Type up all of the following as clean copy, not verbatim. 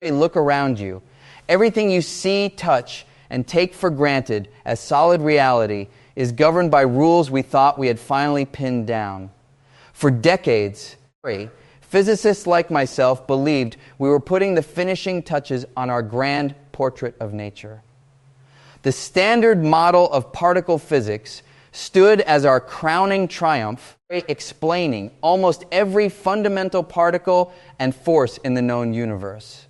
Look around you. Everything you see, touch, and take for granted as solid reality is governed by rules we thought we had finally pinned down. For decades, physicists like myself believed we were putting the finishing touches on our grand portrait of nature. The standard model of particle physics stood as our crowning triumph, explaining almost every fundamental particle and force in the known universe.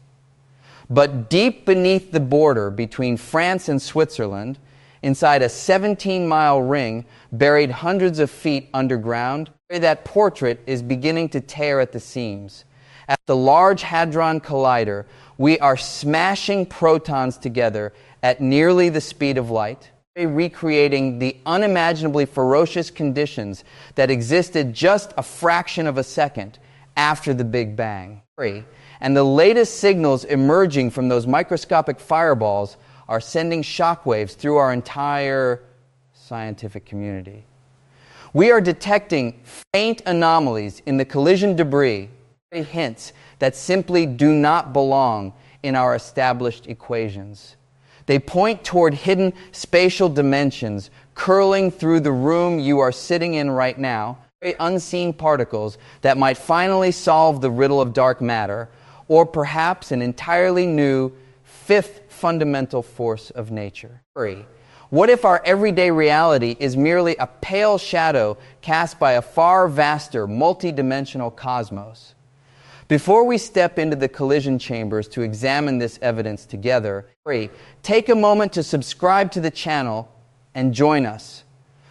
But deep beneath the border between France and Switzerland, inside a 17-mile ring buried hundreds of feet underground, that portrait is beginning to tear at the seams. At the Large Hadron Collider, we are smashing protons together at nearly the speed of light, recreating the unimaginably ferocious conditions that existed just a fraction of a second after the Big Bang. And the latest signals emerging from those microscopic fireballs are sending shockwaves through our entire scientific community. We are detecting faint anomalies in the collision debris, hints that simply do not belong in our established equations. They point toward hidden spatial dimensions curling through the room you are sitting in right now, unseen particles that might finally solve the riddle of dark matter, or perhaps an entirely new fifth fundamental force of nature. What if our everyday reality is merely a pale shadow cast by a far vaster, multidimensional cosmos? Before we step into the collision chambers to examine this evidence together, take a moment to subscribe to the channel and join us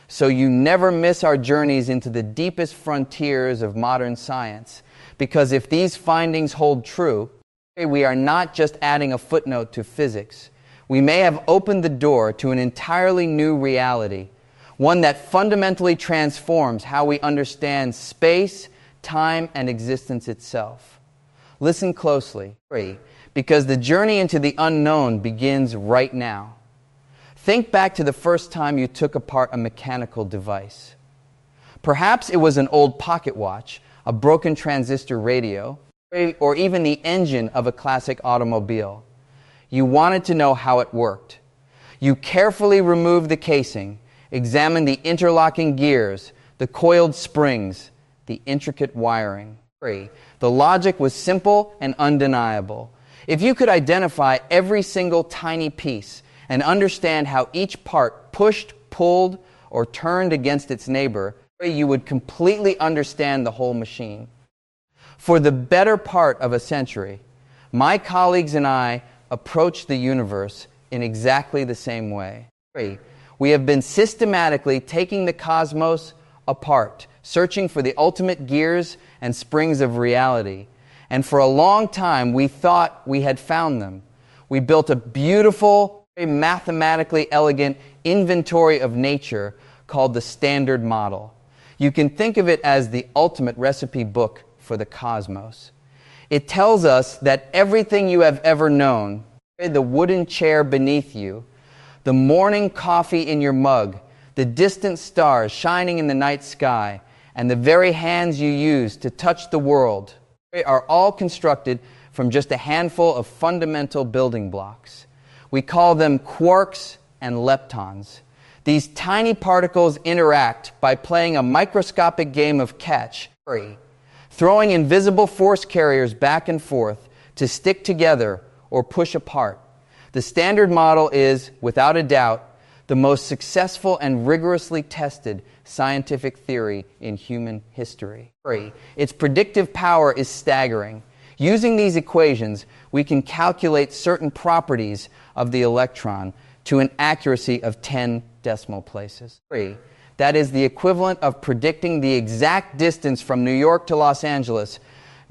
so you never miss our journeys into the deepest frontiers of modern science. Because if these findings hold true, we are not just adding a footnote to physics. We may have opened the door to an entirely new reality, one that fundamentally transforms how we understand space, time, and existence itself. Listen closely, because the journey into the unknown begins right now. Think back to the first time you took apart a mechanical device. Perhaps it was an old pocket watch, a broken transistor radio, or even the engine of a classic automobile. You wanted to know how it worked. You carefully removed the casing, examined the interlocking gears, the coiled springs, the intricate wiring. The logic was simple and undeniable. If you could identify every single tiny piece and understand how each part pushed, pulled, or turned against its neighbor, you would completely understand the whole machine. For the better part of a century, my colleagues and I approached the universe in exactly the same way. We have been systematically taking the cosmos apart, searching for the ultimate gears and springs of reality. And for a long time, we thought we had found them. We built a beautiful, mathematically elegant inventory of nature called the Standard Model. You can think of it as the ultimate recipe book for the cosmos. It tells us that everything you have ever known, the wooden chair beneath you, the morning coffee in your mug, the distant stars shining in the night sky, and the very hands you use to touch the world, are all constructed from just a handful of fundamental building blocks. We call them quarks and leptons. These tiny particles interact by playing a microscopic game of catch, throwing invisible force carriers back and forth to stick together or push apart. The Standard Model is, without a doubt, the most successful and rigorously tested scientific theory in human history. Its predictive power is staggering. Using these equations, we can calculate certain properties of the electron to an accuracy of 10 decimal places. That is the equivalent of predicting the exact distance from New York to Los Angeles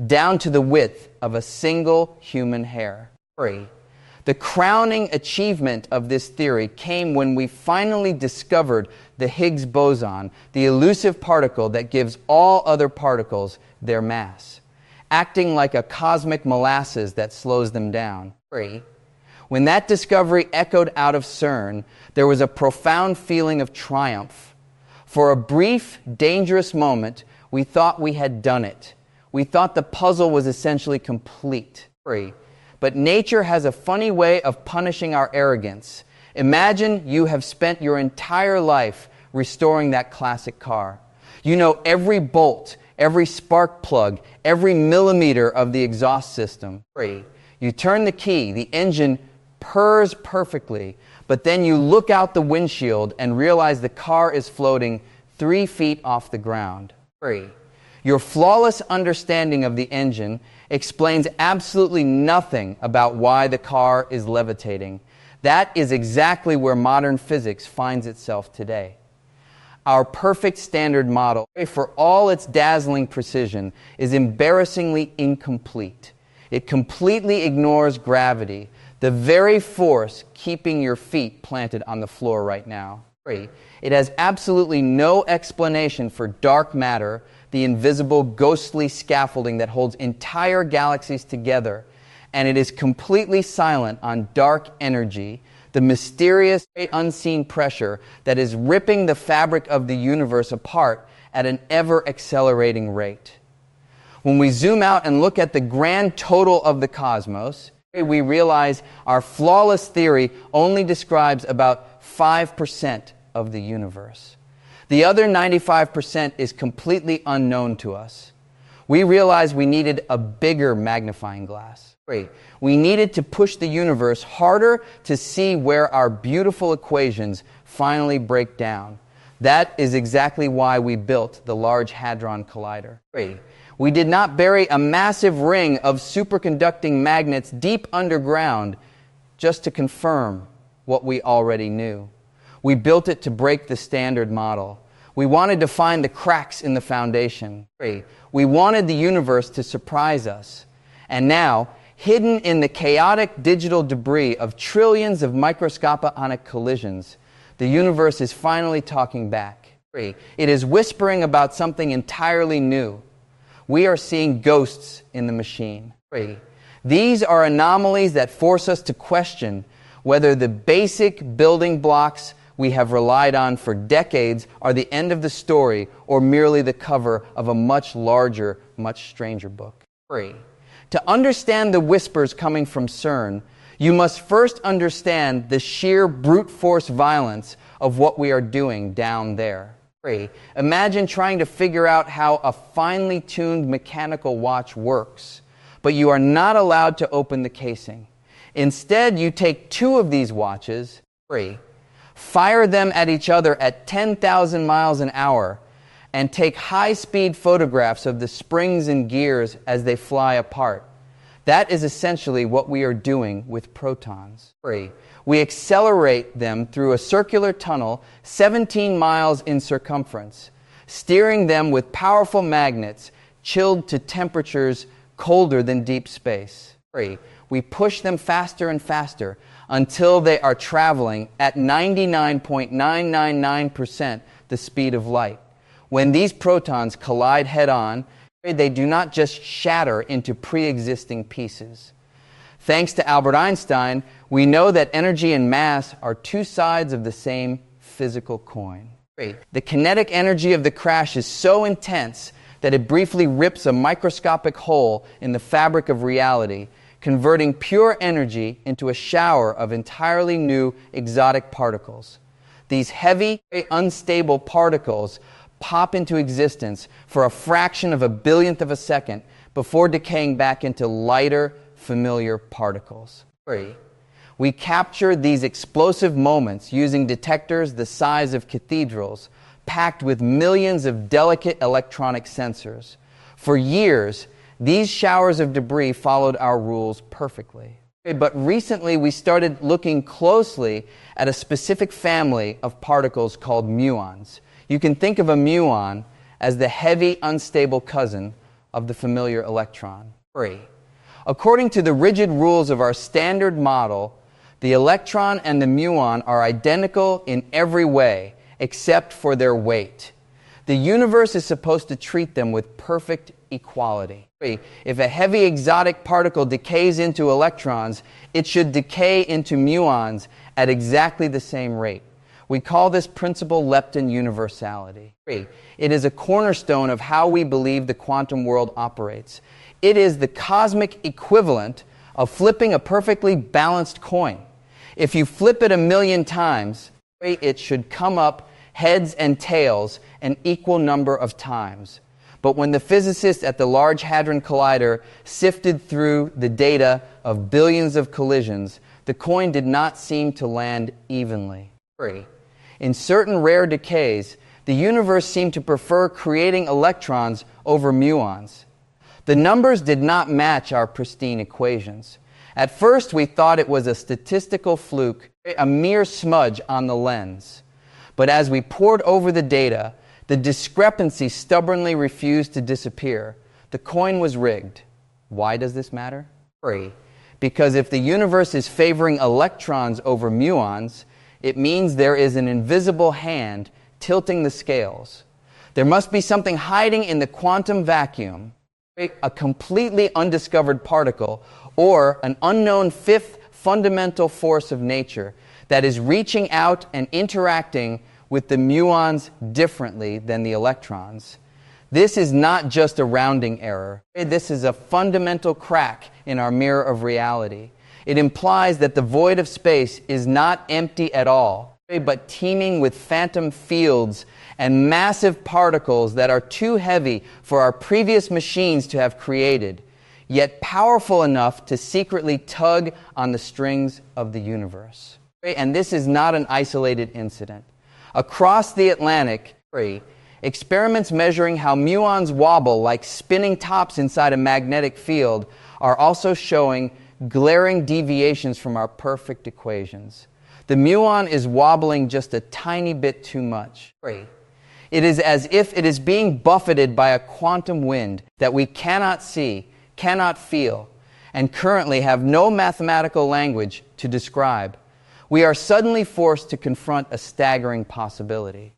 down to the width of a single human hair. The crowning achievement of this theory came when we finally discovered the Higgs boson, the elusive particle that gives all other particles their mass, acting like a cosmic molasses that slows them down. When that discovery echoed out of CERN, there was a profound feeling of triumph. For a brief, dangerous moment, we thought we had done it. We thought the puzzle was essentially complete. but nature has a funny way of punishing our arrogance. Imagine you have spent your entire life restoring that classic car. You know every bolt, every spark plug, every millimeter of the exhaust system. You turn the key, the engine purrs perfectly, but then you look out the windshield and realize the car is floating 3 feet off the ground. Your flawless understanding of the engine explains absolutely nothing about why the car is levitating. That is exactly where modern physics finds itself today. Our perfect standard model, for all its dazzling precision, is embarrassingly incomplete. It completely ignores gravity, the very force keeping your feet planted on the floor right now. It has absolutely no explanation for dark matter, the invisible, ghostly scaffolding that holds entire galaxies together, and it is completely silent on dark energy, the mysterious, unseen pressure that is ripping the fabric of the universe apart at an ever-accelerating rate. When we zoom out and look at the grand total of the cosmos, we realize our flawless theory only describes about 5% of the universe. The other 95% is completely unknown to us. We realized we needed a bigger magnifying glass. We needed to push the universe harder to see where our beautiful equations finally break down. That is exactly why we built the Large Hadron Collider. We did not bury a massive ring of superconducting magnets deep underground just to confirm what we already knew. We built it to break the standard model. We wanted to find the cracks in the foundation. We wanted the universe to surprise us. And now, hidden in the chaotic digital debris of trillions of microscopic collisions, the universe is finally talking back. It is whispering about something entirely new. We are seeing ghosts in the machine. These are anomalies that force us to question whether the basic building blocks we have relied on for decades are the end of the story or merely the cover of a much larger, much stranger book. To understand the whispers coming from CERN, you must first understand the sheer brute force violence of what we are doing down there. Imagine trying to figure out how a finely tuned mechanical watch works, but you are not allowed to open the casing. Instead, you take 2 of these watches, fire them at each other at 10,000 miles an hour, and take high-speed photographs of the springs and gears as they fly apart. That is essentially what we are doing with protons. We accelerate them through a circular tunnel 17 miles in circumference, steering them with powerful magnets chilled to temperatures colder than deep space. We push them faster and faster until they are traveling at 99.999% the speed of light. When these protons collide head-on, they do not just shatter into pre-existing pieces. Thanks to Albert Einstein, we know that energy and mass are 2 sides of the same physical coin. The kinetic energy of the crash is so intense that it briefly rips a microscopic hole in the fabric of reality, converting pure energy into a shower of entirely new exotic particles. These heavy, unstable particles pop into existence for a fraction of a billionth of a second before decaying back into lighter, familiar particles. We capture these explosive moments using detectors the size of cathedrals, packed with millions of delicate electronic sensors. For years, these showers of debris followed our rules perfectly. But recently, we started looking closely at a specific family of particles called muons. You can think of a muon as the heavy, unstable cousin of the familiar electron. According to the rigid rules of our standard model, the electron and the muon are identical in every way, except for their weight. The universe is supposed to treat them with perfect equality. If a heavy exotic particle decays into electrons, it should decay into muons at exactly the same rate. We call this principle lepton universality. It is a cornerstone of how we believe the quantum world operates. It is the cosmic equivalent of flipping a perfectly balanced coin. If you flip it 1,000,000 times, it should come up heads and tails an equal number of times. But when the physicists at the Large Hadron Collider sifted through the data of billions of collisions, the coin did not seem to land evenly. In certain rare decays, the universe seemed to prefer creating electrons over muons. The numbers did not match our pristine equations. At first, we thought it was a statistical fluke, a mere smudge on the lens. But as we pored over the data, the discrepancy stubbornly refused to disappear. The coin was rigged. Why does this matter? Because if the universe is favoring electrons over muons, it means there is an invisible hand tilting the scales. There must be something hiding in the quantum vacuum, a completely undiscovered particle, or an unknown fifth fundamental force of nature that is reaching out and interacting with the muons differently than the electrons. This is not just a rounding error. This is a fundamental crack in our mirror of reality. It implies that the void of space is not empty at all, but teeming with phantom fields and massive particles that are too heavy for our previous machines to have created, yet powerful enough to secretly tug on the strings of the universe. And this is not an isolated incident. Across the Atlantic, experiments measuring how muons wobble like spinning tops inside a magnetic field are also showing glaring deviations from our perfect equations. The muon is wobbling just a tiny bit too much. It is as if it is being buffeted by a quantum wind that we cannot see, cannot feel, and currently have no mathematical language to describe. We are suddenly forced to confront a staggering possibility.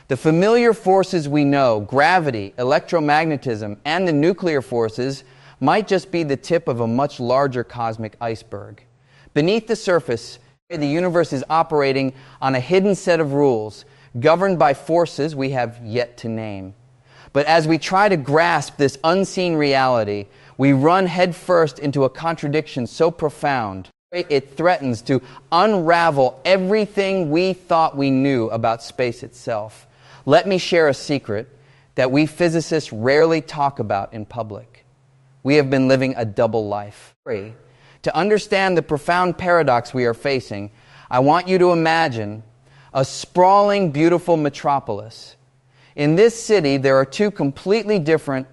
The familiar forces we know, gravity, electromagnetism, and the nuclear forces, might just be the tip of a much larger cosmic iceberg. Beneath the surface, the universe is operating on a hidden set of rules, governed by forces we have yet to name. But as we try to grasp this unseen reality, we run headfirst into a contradiction so profound, it threatens to unravel everything we thought we knew about space itself. Let me share a secret that we physicists rarely talk about in public. We have been living a double life. To understand the profound paradox we are facing, I want you to imagine a sprawling, beautiful metropolis. In this city, there are two completely different,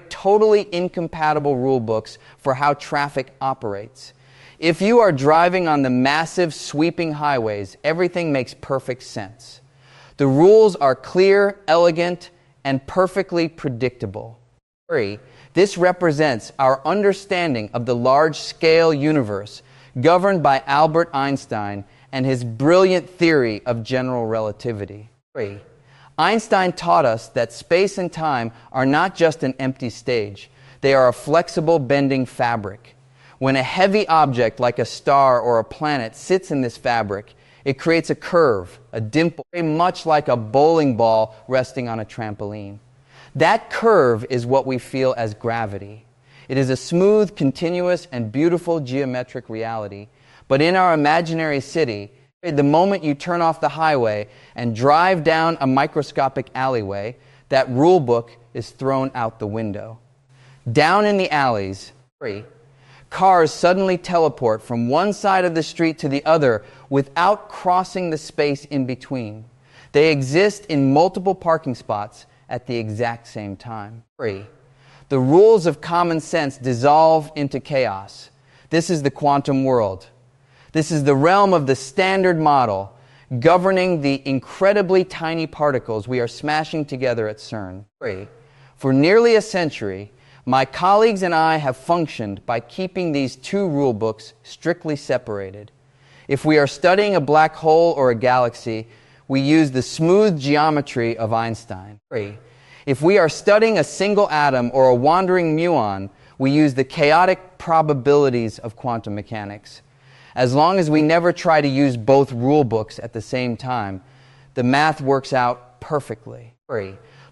totally incompatible rule books for how traffic operates. If you are driving on the massive, sweeping highways, everything makes perfect sense. The rules are clear, elegant, and perfectly predictable. This represents our understanding of the large-scale universe governed by Albert Einstein and his brilliant theory of general relativity. Einstein taught us that space and time are not just an empty stage. They are a flexible, bending fabric. When a heavy object like a star or a planet sits in this fabric, it creates a curve, a dimple, very much like a bowling ball resting on a trampoline. That curve is what we feel as gravity. It is a smooth, continuous, and beautiful geometric reality. But in our imaginary city, the moment you turn off the highway and drive down a microscopic alleyway, that rule book is thrown out the window. Down in the alleys, cars suddenly teleport from one side of the street to the other without crossing the space in between. They exist in multiple parking spots at the exact same time. The rules of common sense dissolve into chaos. This is the quantum world. This is the realm of the standard model governing the incredibly tiny particles we are smashing together at CERN. For nearly a century, my colleagues and I have functioned by keeping these two rule books strictly separated. If we are studying a black hole or a galaxy, we use the smooth geometry of Einstein. If we are studying a single atom or a wandering muon, we use the chaotic probabilities of quantum mechanics. As long as we never try to use both rule books at the same time, the math works out perfectly.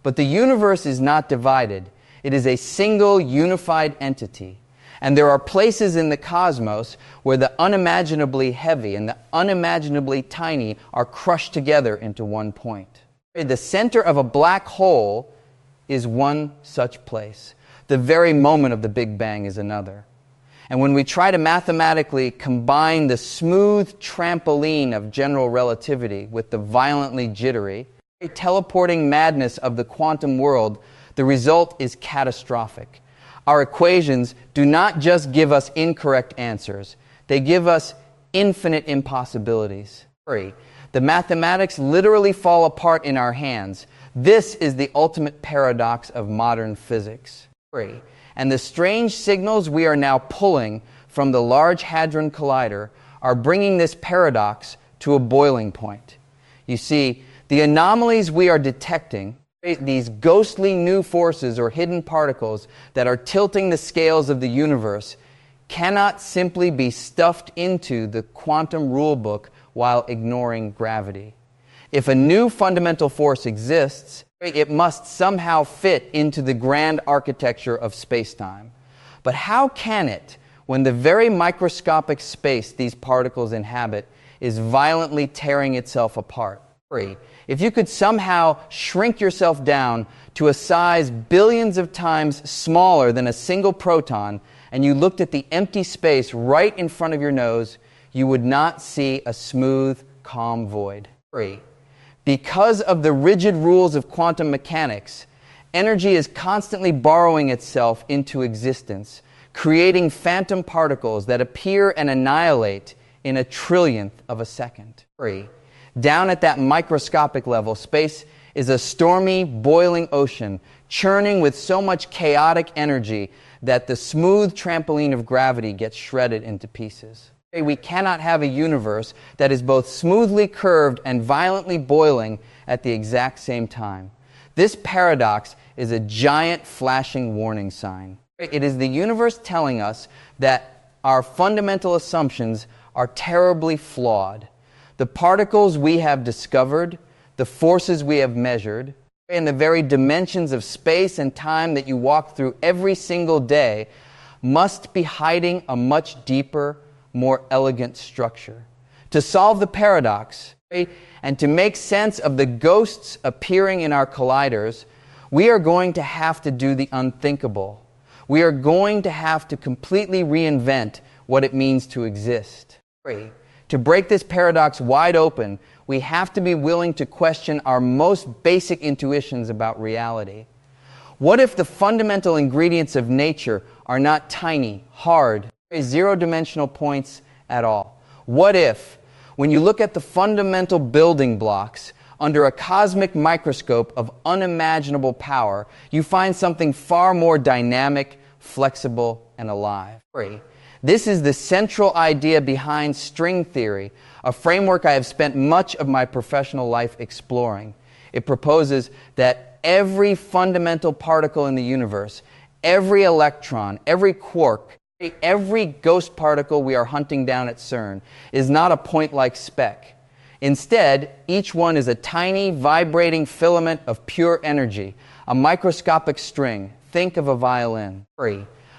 But the universe is not divided. It is a single unified entity. And there are places in the cosmos where the unimaginably heavy and the unimaginably tiny are crushed together into one point. The center of a black hole is one such place. The very moment of the Big Bang is another. And when we try to mathematically combine the smooth trampoline of general relativity with the violently jittery, teleporting madness of the quantum world, the result is catastrophic. Our equations do not just give us incorrect answers, they give us infinite impossibilities. The mathematics literally fall apart in our hands. This is the ultimate paradox of modern physics. And the strange signals we are now pulling from the Large Hadron Collider are bringing this paradox to a boiling point. You see, the anomalies we are detecting, these ghostly new forces or hidden particles that are tilting the scales of the universe, cannot simply be stuffed into the quantum rulebook while ignoring gravity. If a new fundamental force exists, it must somehow fit into the grand architecture of space-time. But how can it, when the very microscopic space these particles inhabit is violently tearing itself apart? If you could somehow shrink yourself down to a size billions of times smaller than a single proton, and you looked at the empty space right in front of your nose, you would not see a smooth, calm void. Because of the rigid rules of quantum mechanics, energy is constantly borrowing itself into existence, creating phantom particles that appear and annihilate in a trillionth of a second. Down at that microscopic level, space is a stormy, boiling ocean, churning with so much chaotic energy that the smooth trampoline of gravity gets shredded into pieces. We cannot have a universe that is both smoothly curved and violently boiling at the exact same time. This paradox is a giant flashing warning sign. It is the universe telling us that our fundamental assumptions are terribly flawed. The particles we have discovered, the forces we have measured, and the very dimensions of space and time that you walk through every single day must be hiding a much deeper, more elegant structure. To solve the paradox, and to make sense of the ghosts appearing in our colliders, we are going to have to do the unthinkable. We are going to have to completely reinvent what it means to exist. To break this paradox wide open, we have to be willing to question our most basic intuitions about reality. What if the fundamental ingredients of nature are not tiny, hard, zero-dimensional points at all? What if, when you look at the fundamental building blocks under a cosmic microscope of unimaginable power, you find something far more dynamic, flexible, and alive? This is the central idea behind string theory, a framework I have spent much of my professional life exploring. It proposes that every fundamental particle in the universe, every electron, every quark, every ghost particle we are hunting down at CERN is not a point-like speck. Instead, each one is a tiny, vibrating filament of pure energy, a microscopic string. Think of a violin.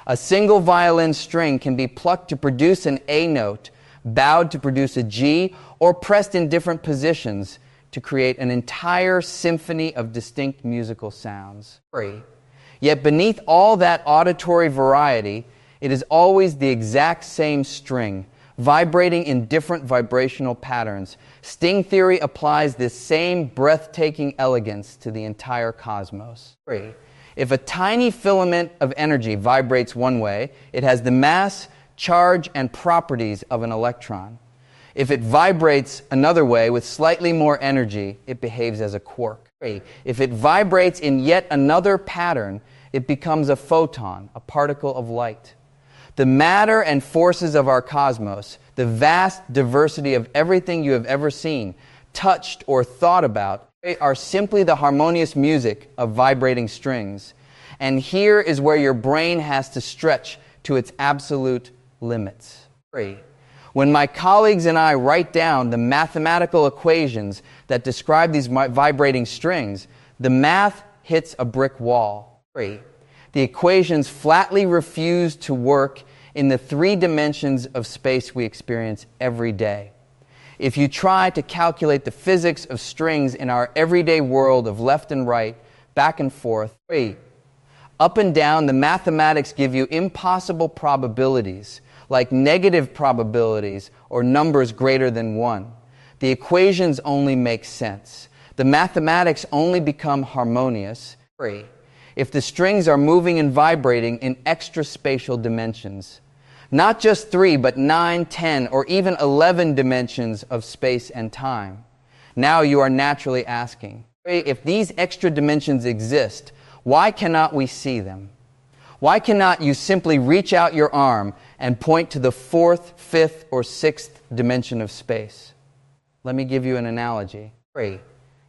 A single violin string can be plucked to produce an A note, bowed to produce a G, or pressed in different positions to create an entire symphony of distinct musical sounds. Yet beneath all that auditory variety, it is always the exact same string, vibrating in different vibrational patterns. String theory applies this same breathtaking elegance to the entire cosmos. If a tiny filament of energy vibrates one way, it has the mass, charge, and properties of an electron. If it vibrates another way with slightly more energy, it behaves as a quark. If it vibrates in yet another pattern, it becomes a photon, a particle of light. The matter and forces of our cosmos, the vast diversity of everything you have ever seen, touched, or thought about, are simply the harmonious music of vibrating strings. And here is where your brain has to stretch to its absolute limits. When my colleagues and I write down the mathematical equations that describe these vibrating strings, the math hits a brick wall. The equations flatly refuse to work in the 3 dimensions of space we experience every day. If you try to calculate the physics of strings in our everyday world of left and right, back and forth, up and down, the mathematics give you impossible probabilities, like negative probabilities or numbers greater than 1. The equations only make sense. The mathematics only become harmonious if the strings are moving and vibrating in extra-spatial dimensions. Not just 3, but 9, 10, or even 11 dimensions of space and time. Now you are naturally asking, if these extra dimensions exist, why cannot we see them? Why cannot you simply reach out your arm and point to the 4th, 5th, or 6th dimension of space? Let me give you an analogy.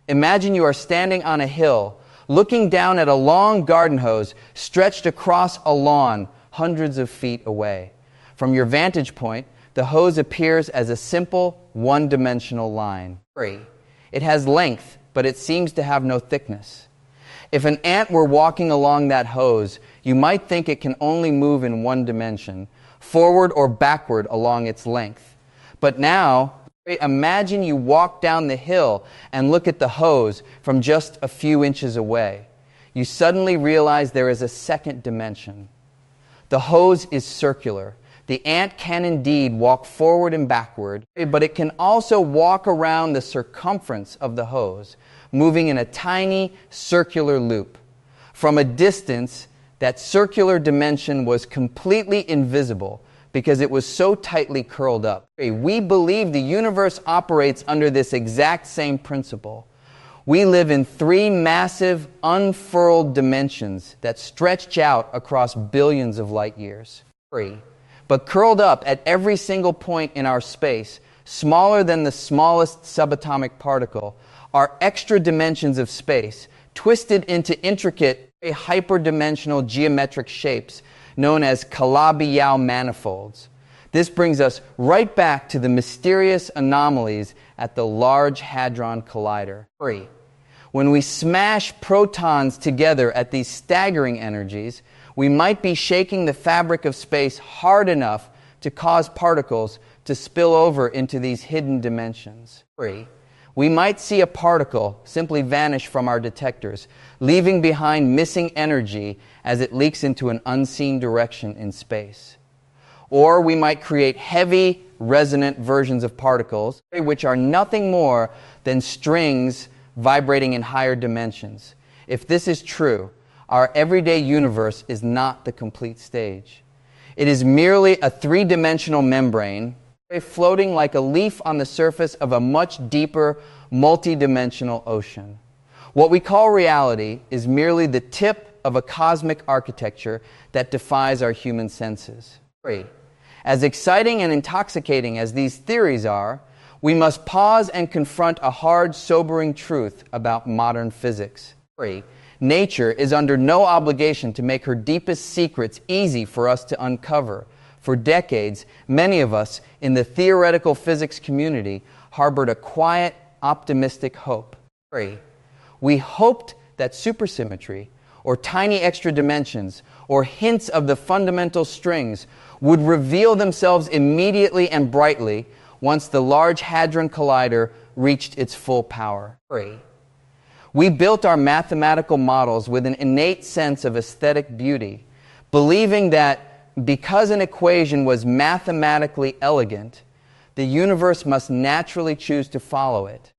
Imagine you are standing on a hill, looking down at a long garden hose stretched across a lawn hundreds of feet away. From your vantage point, the hose appears as a simple, one-dimensional line. It has length, but it seems to have no thickness. If an ant were walking along that hose, you might think it can only move in one dimension, forward or backward along its length. But now, imagine you walk down the hill and look at the hose from just a few inches away. You suddenly realize there is a second dimension. The hose is circular. The ant can indeed walk forward and backward, but it can also walk around the circumference of the hose, moving in a tiny circular loop. From a distance, that circular dimension was completely invisible because it was so tightly curled up. We believe the universe operates under this exact same principle. We live in 3 massive, unfurled dimensions that stretch out across billions of light years. But curled up at every single point in our space, smaller than the smallest subatomic particle, are extra dimensions of space, twisted into intricate, hyperdimensional geometric shapes known as Calabi-Yau manifolds. This brings us right back to the mysterious anomalies at the Large Hadron Collider. When we smash protons together at these staggering energies, we might be shaking the fabric of space hard enough to cause particles to spill over into these hidden dimensions. We might see a particle simply vanish from our detectors, leaving behind missing energy as it leaks into an unseen direction in space. Or we might create heavy, resonant versions of particles, which are nothing more than strings vibrating in higher dimensions. If this is true, our everyday universe is not the complete stage. It is merely a 3-dimensional membrane floating like a leaf on the surface of a much deeper, multi-dimensional ocean. What we call reality is merely the tip of a cosmic architecture that defies our human senses. As exciting and intoxicating as these theories are, we must pause and confront a hard, sobering truth about modern physics. Nature is under no obligation to make her deepest secrets easy for us to uncover. For decades, many of us in the theoretical physics community harbored a quiet, optimistic hope. We hoped that supersymmetry, or tiny extra dimensions, or hints of the fundamental strings would reveal themselves immediately and brightly once the Large Hadron Collider reached its full power. We built our mathematical models with an innate sense of aesthetic beauty, believing that because an equation was mathematically elegant, the universe must naturally choose to follow it.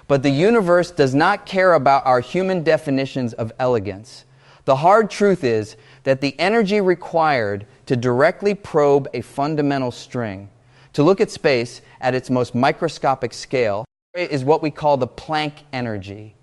But the universe does not care about our human definitions of elegance. The hard truth is that the energy required to directly probe a fundamental string, to look at space at its most microscopic scale, is what we call the Planck energy.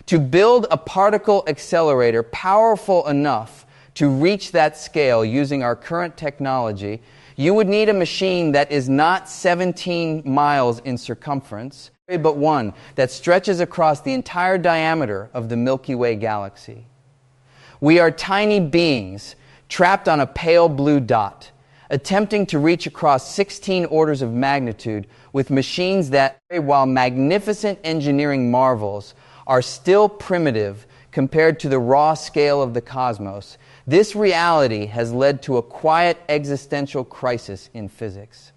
To build a particle accelerator powerful enough to reach that scale using our current technology, you would need a machine that is not 17 miles in circumference, but one that stretches across the entire diameter of the Milky Way galaxy. We are tiny beings trapped on a pale blue dot, attempting to reach across 16 orders of magnitude with machines that, while magnificent engineering marvels, are still primitive compared to the raw scale of the cosmos, this reality has led to a quiet existential crisis in physics.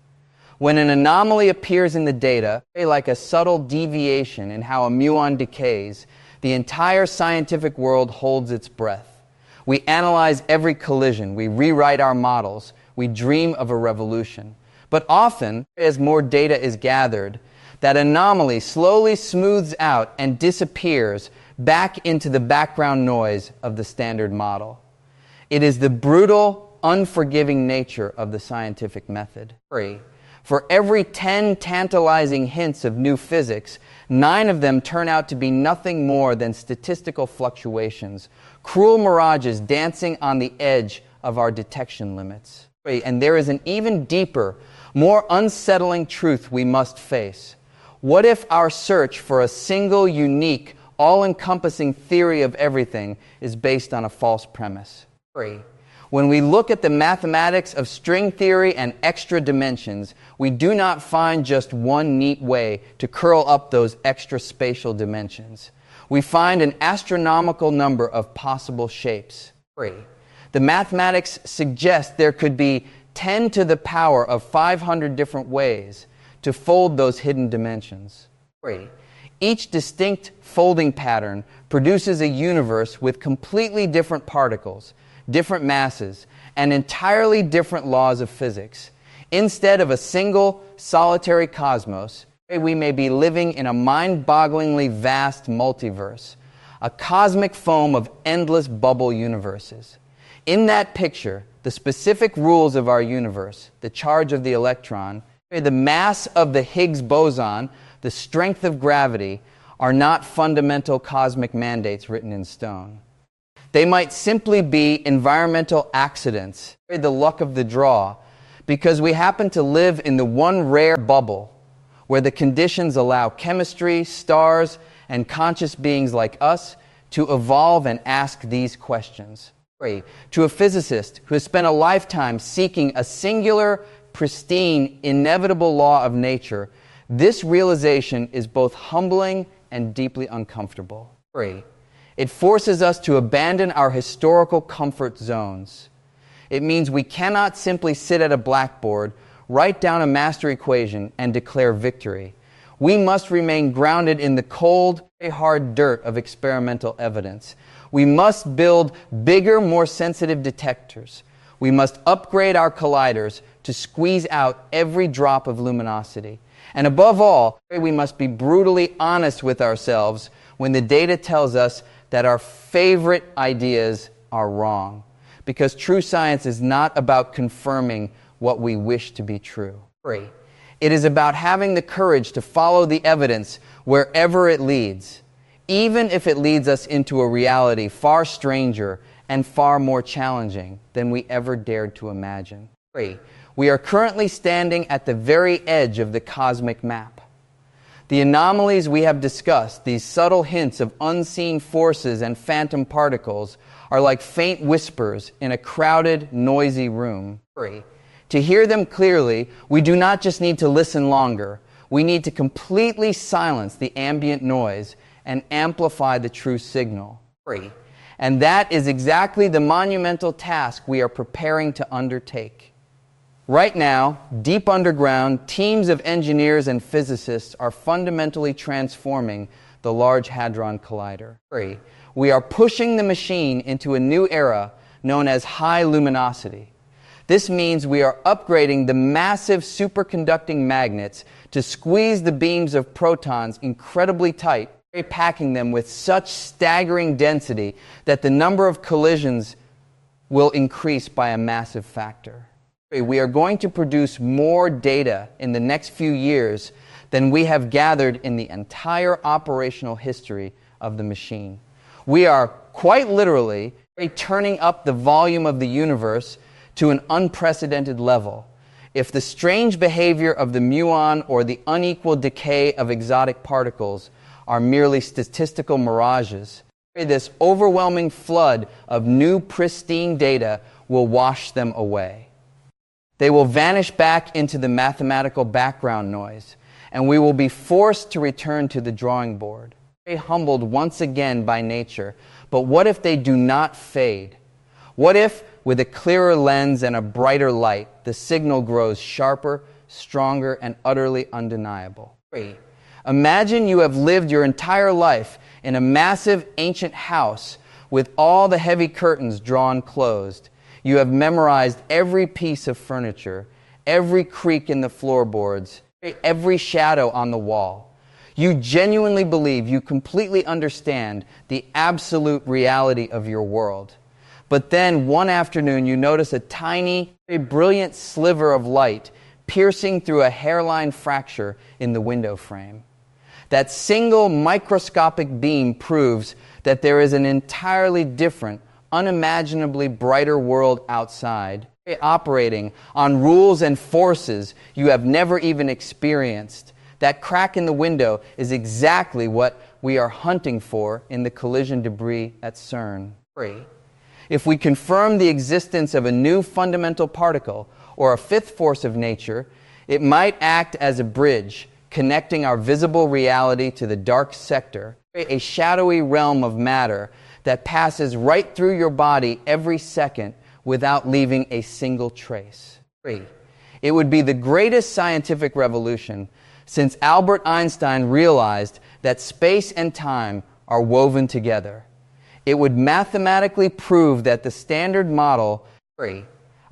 When an anomaly appears in the data, like a subtle deviation in how a muon decays, the entire scientific world holds its breath. We analyze every collision, we rewrite our models, we dream of a revolution. But often, as more data is gathered, that anomaly slowly smooths out and disappears back into the background noise of the standard model. It is the brutal, unforgiving nature of the scientific method. For every 10 tantalizing hints of new physics, 9 of them turn out to be nothing more than statistical fluctuations, cruel mirages dancing on the edge of our detection limits. And there is an even deeper, more unsettling truth we must face. What if our search for a single, unique, all-encompassing theory of everything is based on a false premise? When we look at the mathematics of string theory and extra dimensions, we do not find just one neat way to curl up those extra spatial dimensions. We find an astronomical number of possible shapes. The mathematics suggest there could be 10 to the power of 500 different ways to fold those hidden dimensions. Each distinct folding pattern produces a universe with completely different particles, different masses, and entirely different laws of physics. Instead of a single, solitary cosmos, we may be living in a mind-bogglingly vast multiverse, a cosmic foam of endless bubble universes. In that picture, the specific rules of our universe, the charge of the electron, the mass of the Higgs boson, the strength of gravity, are not fundamental cosmic mandates written in stone. They might simply be environmental accidents, the luck of the draw, because we happen to live in the one rare bubble where the conditions allow chemistry, stars, and conscious beings like us to evolve and ask these questions. To a physicist who has spent a lifetime seeking a singular, pristine, inevitable law of nature, this realization is both humbling and deeply uncomfortable. It forces us to abandon our historical comfort zones. It means we cannot simply sit at a blackboard, write down a master equation, and declare victory. We must remain grounded in the cold, hard dirt of experimental evidence. We must build bigger, more sensitive detectors. We must upgrade our colliders to squeeze out every drop of luminosity. And above all, we must be brutally honest with ourselves when the data tells us that our favorite ideas are wrong. Because true science is not about confirming what we wish to be true. It is about having the courage to follow the evidence wherever it leads, even if it leads us into a reality far stranger and far more challenging than we ever dared to imagine. We are currently standing at the very edge of the cosmic map. The anomalies we have discussed, these subtle hints of unseen forces and phantom particles, are like faint whispers in a crowded, noisy room. To hear them clearly, we do not just need to listen longer. We need to completely silence the ambient noise and amplify the true signal. And that is exactly the monumental task we are preparing to undertake. Right now, deep underground, teams of engineers and physicists are fundamentally transforming the Large Hadron Collider. We are pushing the machine into a new era known as high luminosity. This means we are upgrading the massive superconducting magnets to squeeze the beams of protons incredibly tight, packing them with such staggering density that the number of collisions will increase by a massive factor. We are going to produce more data in the next few years than we have gathered in the entire operational history of the machine. We are quite literally turning up the volume of the universe to an unprecedented level. If the strange behavior of the muon or the unequal decay of exotic particles are merely statistical mirages, this overwhelming flood of new pristine data will wash them away. They will vanish back into the mathematical background noise, and we will be forced to return to the drawing board, humbled once again by nature, But what if they do not fade? What if, with a clearer lens and a brighter light, the signal grows sharper, stronger, and utterly undeniable? 3. Imagine you have lived your entire life in a massive ancient house with all the heavy curtains drawn closed. You have memorized every piece of furniture, every creak in the floorboards, every shadow on the wall. You genuinely believe you completely understand the absolute reality of your world. But then one afternoon you notice a tiny, brilliant sliver of light piercing through a hairline fracture in the window frame. That single microscopic beam proves that there is an entirely different, unimaginably brighter world outside, operating on rules and forces you have never even experienced. That crack in the window is exactly what we are hunting for in the collision debris at CERN. 3. If we confirm the existence of a new fundamental particle or a fifth force of nature, it might act as a bridge connecting our visible reality to the dark sector, a shadowy realm of matter that passes right through your body every second without leaving a single trace. 3. It would be the greatest scientific revolution since Albert Einstein realized that space and time are woven together. It would mathematically prove that the Standard Model,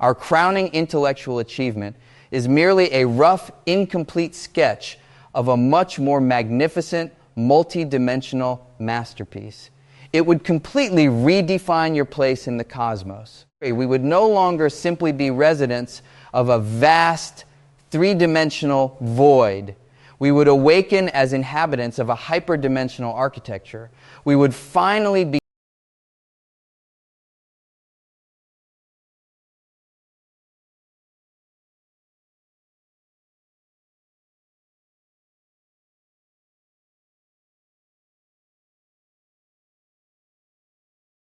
our crowning intellectual achievement, is merely a rough, incomplete sketch of a much more magnificent, multi-dimensional masterpiece. It would completely redefine your place in the cosmos. We would no longer simply be residents of a vast, three-dimensional void. We would awaken as inhabitants of a hyperdimensional architecture. We would finally be